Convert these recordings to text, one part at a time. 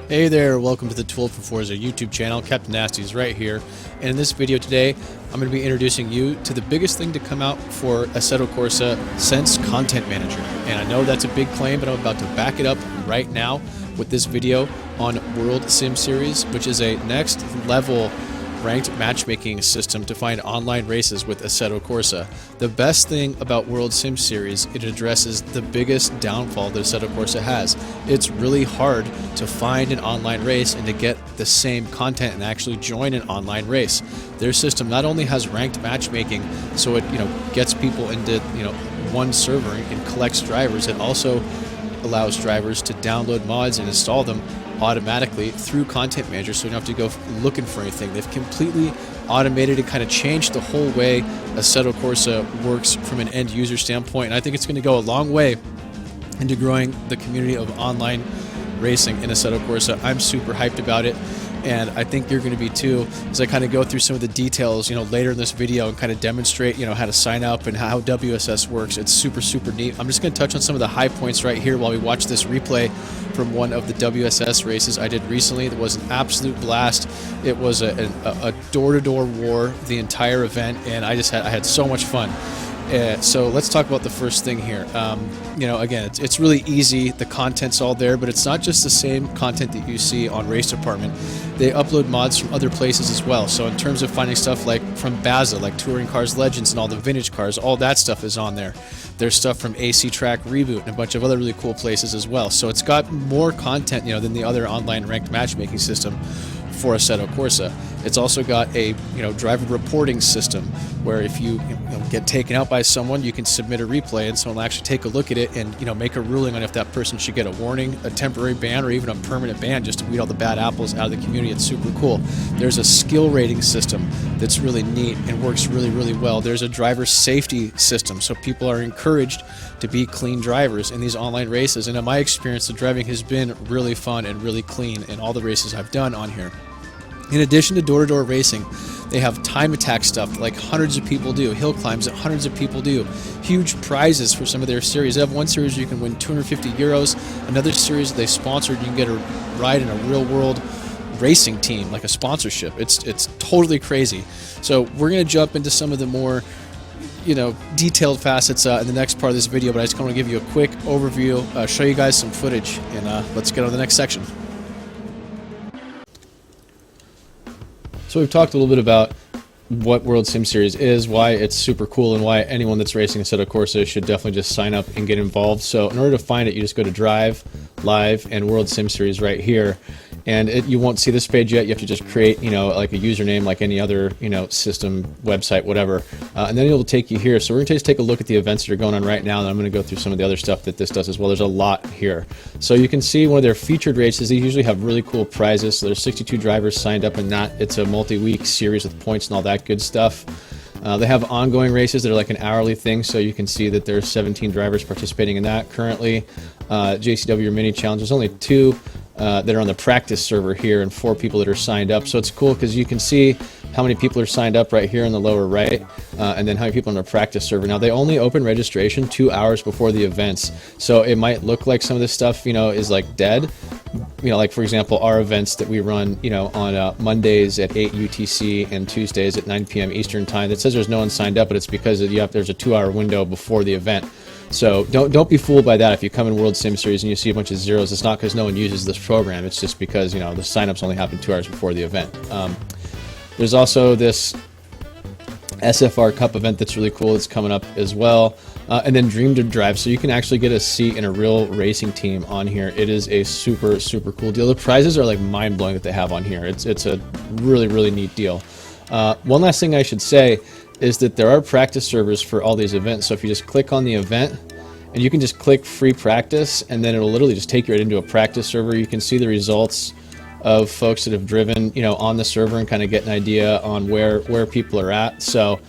Hey there, welcome to the Tool for Forza YouTube channel. Captain Nasty's right here, and in this video today I'm going to be introducing you to the biggest thing to come out for Assetto Corsa since Content Manager. And I know that's a big claim, but I'm about to back it up right now with this video on World Sim Series, which is a next level ranked matchmaking system to find online races with Assetto Corsa. The best thing about World Sim Series, it addresses the biggest downfall that Assetto Corsa has. It's really hard to find an online race and to get the same content and actually join an online race. Their system not only has ranked matchmaking, so it gets people into one server and collects drivers, it also allows drivers to download mods and install them automatically through Content Manager, so you don't have to go looking for anything. They've completely automated and kind of changed the whole way Assetto Corsa works from an end user standpoint, and I think it's going to go a long way into growing the community of online racing in Assetto Corsa. I'm super hyped about it, and I think you're going to be too, as I kind of go through some of the details later in this video and kind of demonstrate how to sign up and how WSS works. It's super neat. I'm just going to touch on some of the high points right here while we watch this replay from one of the WSS races I did recently. That was an absolute blast. It was a door-to-door war the entire event, and I had so much fun. So let's talk about the first thing here. Again, it's really easy. The content's all there, but it's not just the same content that you see on Race Department. They upload mods from other places as well. So in terms of finding stuff like from Baza, like Touring Cars Legends and all the vintage cars, all that stuff is on there. There's stuff from AC Track Reboot and a bunch of other really cool places as well. So it's got more content than the other online ranked matchmaking system for Assetto Corsa. It's also got a driver reporting system where if you get taken out by someone, you can submit a replay and someone will actually take a look at it and make a ruling on if that person should get a warning, a temporary ban, or even a permanent ban, just to weed all the bad apples out of the community. It's super cool. There's a skill rating system that's really neat and works really well. There's a driver safety system, so people are encouraged to be clean drivers in these online races, and in my experience the driving has been really fun and really clean in all the races I've done on here. In addition to door-to-door racing, they have time attack stuff like hundreds of people do, hill climbs that hundreds of people do, huge prizes for some of their series. They have one series where you can win 250 euros, another series that they sponsored, you can get a ride in a real-world racing team, like a sponsorship. It's totally crazy. So we're going to jump into some of the more detailed facets in the next part of this video, but I just want to give you a quick overview, show you guys some footage, and let's get on to the next section. So we've talked a little bit about what World Sim Series is, why it's super cool, and why anyone that's racing Assetto Corsa should definitely just sign up and get involved. So in order to find it, you just go to Drive, Live, and World Sim Series right here. And you won't see this page yet. You have to just create, like a username, like any other, system, website, whatever. And then it'll take you here. So we're going to just take a look at the events that are going on right now, and I'm going to go through some of the other stuff that this does as well. There's a lot here. So you can see one of their featured races. They usually have really cool prizes. So there's 62 drivers signed up in that. It's a multi-week series with points and all that good stuff. They have ongoing races that are like an hourly thing, so you can see that there's 17 drivers participating in that currently. JCW Mini Challenge, there's only 2 that are on the practice server here and 4 people that are signed up. So it's cool because you can see how many people are signed up right here in the lower right, and then how many people on the practice server. Now they only open registration 2 hours before the events, so it might look like some of this stuff is like dead. Like for example our events that we run on Mondays at 8 UTC and Tuesdays at 9 p.m. Eastern time. That says there's no one signed up, but it's because there's a 2-hour window before the event. So don't be fooled by that. If you come in World Sim Series and you see a bunch of zeros, it's not because no one uses this program. It's just because the signups only happen 2 hours before the event. There's also this SFR Cup event that's really cool. It's coming up as well. And then Dream to Drive, so you can actually get a seat in a real racing team on here. It is a super cool deal. The prizes are like mind-blowing that they have on here. It's a really neat deal. One last thing I should say is that there are practice servers for all these events. So if you just click on the event, and you can just click free practice, and then it'll literally just take you right into a practice server. You can see the results of folks that have driven on the server and kind of get an idea on where people are at. So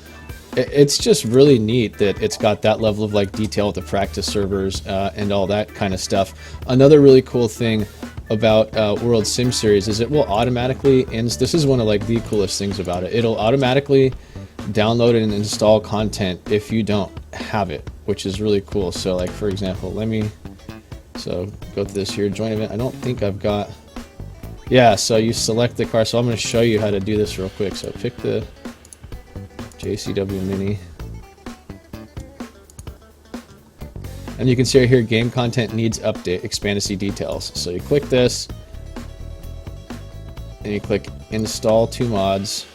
it's just really neat that it's got that level of like detail with the practice servers and all that kind of stuff. Another really cool thing about World Sim Series is it will automatically this is one of like the coolest things about it. It'll automatically download and install content if you don't have it, which is really cool. So like for example, go to this here, join event. I don't think I've got Yeah, so you select the car. So I'm going to show you how to do this real quick. So pick the JCW Mini. And you can see right here, game content needs update, expand to see details. So you click this, and you click install 2 mods.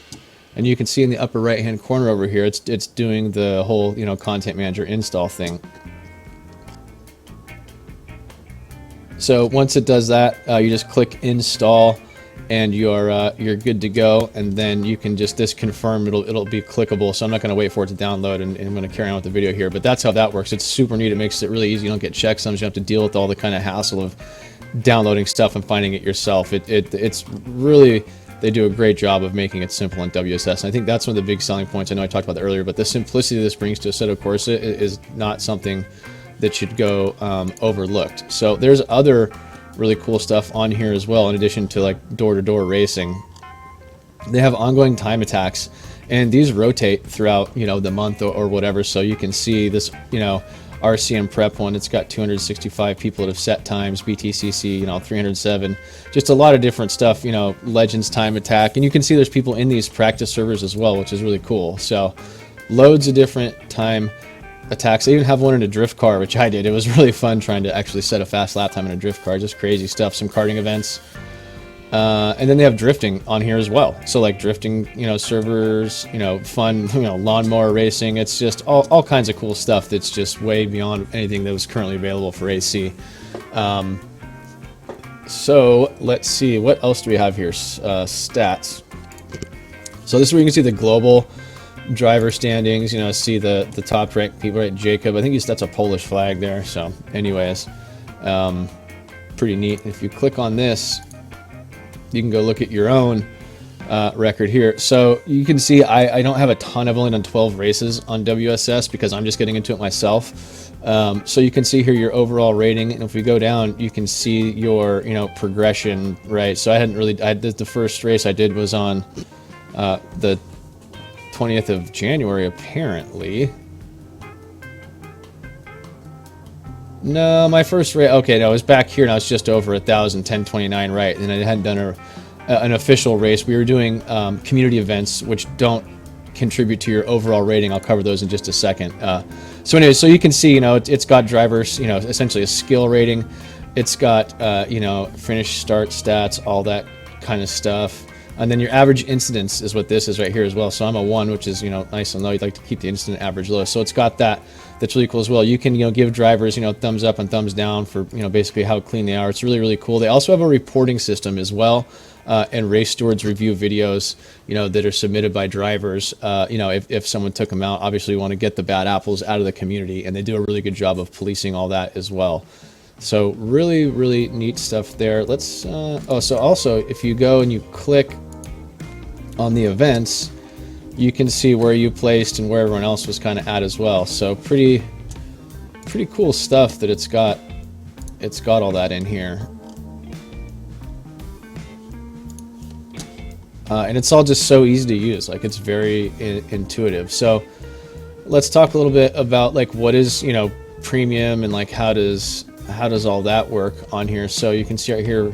And you can see in the upper right hand corner over here, it's doing the whole, you know, content manager install thing. So once it does that, you just click install, and you're good to go. And then you can just confirm it'll be clickable. So I'm not going to wait for it to download, and I'm going to carry on with the video here. But that's how that works. It's super neat. It makes it really easy. You don't get checksums. You don't have to deal with all the kind of hassle of downloading stuff and finding it yourself. It's really, they do a great job of making it simple in WSS. And I think that's one of the big selling points. I know I talked about that earlier, but the simplicity this brings to Assetto Corsa is not something that should go overlooked. So there's other really cool stuff on here as well, in addition to like door-to-door racing. They have ongoing time attacks, and these rotate throughout, you know, the month or whatever. So you can see this, you know, RCM prep one, it's got 265 people that have set times, BTCC, you know, 307, just a lot of different stuff, you know, Legends time attack. And you can see there's people in these practice servers as well, which is really cool. So loads of different time attacks. I even have one in a drift car, which I did. It was really fun trying to actually set a fast lap time in a drift car. Just crazy stuff. Some karting events. And then they have drifting on here as well. So like drifting, you know, servers, you know, fun, you know, lawnmower racing. It's just all kinds of cool stuff that's just way beyond anything that was currently available for AC. So let's see, what else do we have here? Stats. So this is where you can see the global driver standings, you know, see the top ranked people, right? Jacob, I think that's a Polish flag there. So anyways, pretty neat. If you click on this, you can go look at your own record here. So you can see I don't have a ton. I've only done 12 races on WSS because I'm just getting into it myself. So you can see here your overall rating, and if we go down, you can see your, you know, progression, right? So the first race I did was on the 20th of January, apparently. No, my first race, okay, no, it was back here, and I was just over 1,000, 1029, right, and I hadn't done an official race. We were doing community events, which don't contribute to your overall rating. I'll cover those in just a second. So anyway, so you can see, you know, it's got drivers, you know, essentially a skill rating. It's got, you know, finish, start, stats, all that kind of stuff. And then your average incidence is what this is right here as well. So I'm a 1, which is, you know, nice and low. You'd like to keep the incident average low. So it's got that. That's really cool as well. You can, you know, give drivers, you know, thumbs up and thumbs down for, you know, basically how clean they are. It's really, really cool. They also have a reporting system as well. And race stewards review videos, you know, that are submitted by drivers. You know, if someone took them out, obviously you want to get the bad apples out of the community, and they do a really good job of policing all that as well. So really, really neat stuff there. Let's, so also if you go and you click on the events, you can see where you placed and where everyone else was kind of at as well. So pretty cool stuff that it's got all that in here. And it's all just so easy to use. Like, it's very intuitive. So let's talk a little bit about like what is, you know, premium, and like how does all that work on here. So you can see right here,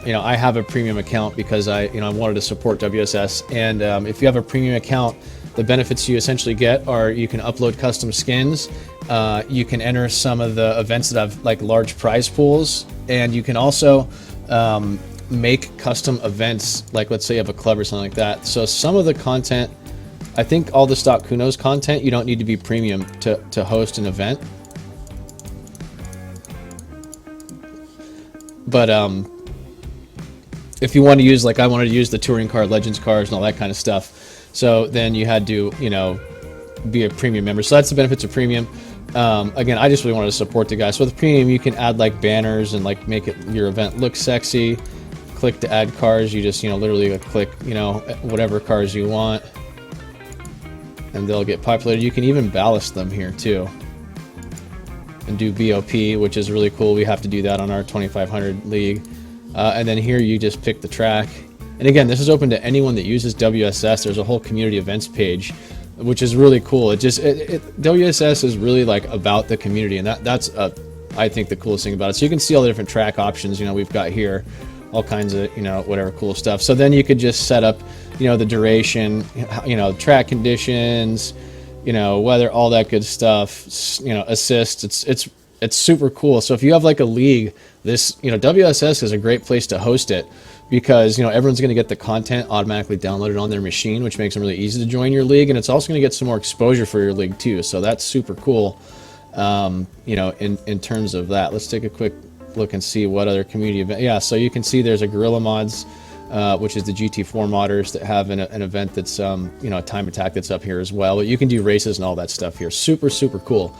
you know, I have a premium account because I wanted to support WSS. And if you have a premium account, the benefits you essentially get are you can upload custom skins, you can enter some of the events that have like large prize pools, and you can also make custom events, like let's say you have a club or something like that. So some of the content, I think all the stock Kunos content, you don't need to be premium to host an event. But if you want to use, like I wanted to use the touring car, Legends cars, and all that kind of stuff, so then you had to, you know, be a premium member. So that's the benefits of premium. Again, I just really wanted to support the guys. So with premium, you can add like banners and like make your event look sexy. Click to add cars. You just, you know, literally click, you know, whatever cars you want, and they'll get populated. You can even ballast them here too, and do BOP, which is really cool. We have to do that on our 2500 league. And then here you just pick the track. And again, this is open to anyone that uses WSS. There's a whole community events page, which is really cool. WSS is really like about the community, and that's I think the coolest thing about it. So you can see all the different track options, you know, we've got here. all kinds of, you know, whatever cool stuff. So then you could just set up, you know, the duration, you know, track conditions, you know, weather, all that good stuff, you know, assist. It's super cool. So if you have like a league, this, you know, WSS is a great place to host it, because, you know, everyone's going to get the content automatically downloaded on their machine, which makes them really easy to join your league. And it's also going to get some more exposure for your league too. So that's super cool. You know, in terms of that, let's take a quick look and see what other community event. Yeah, so you can see there's a Gorilla Mods, which is the GT4 modders that have an event that's, you know, a time attack that's up here as well. But you can do races and all that stuff here. Super, super cool.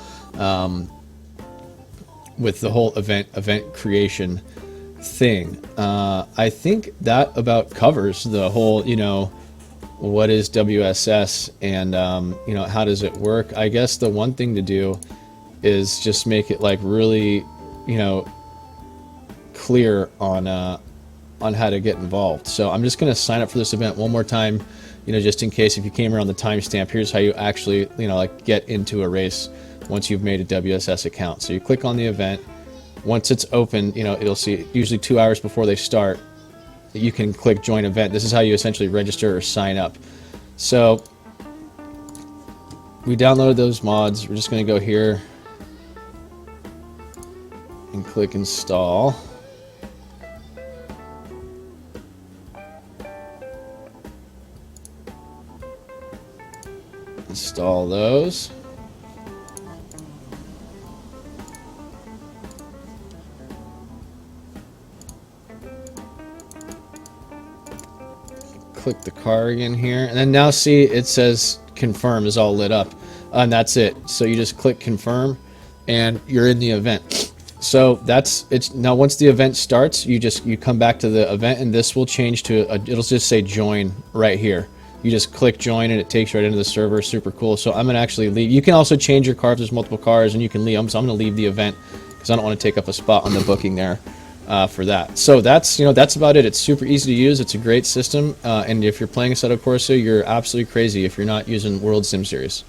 With the whole event creation thing. I think that about covers the whole, you know, what is WSS and, you know, how does it work? I guess the one thing to do is just make it like really, you know, clear on how to get involved. So I'm just going to sign up for this event one more time, you know, just in case if you came around the timestamp. Here's how you actually, you know, like get into a race once you've made a WSS account. So you click on the event. Once it's open, you know, it'll see usually 2 hours before they start that you can click join event. This is how you essentially register or sign up. So we downloaded those mods. We're just going to go here and click install. Install those. Click the car again here, and then now see it says confirm is all lit up, and that's it. So you just click confirm and you're in the event. So that's it. Now once the event starts, you come back to the event, and this will change to it'll just say join right here. You just click join and it takes you right into the server. Super cool. So I'm gonna actually leave. You can also change your car if there's multiple cars, and you can leave them. So I'm gonna leave the event because I don't want to take up a spot on the booking there. For that. So that's, you know, that's about it. It's super easy to use. It's a great system. And if you're playing Assetto Corsa, you're absolutely crazy if you're not using World Sim Series.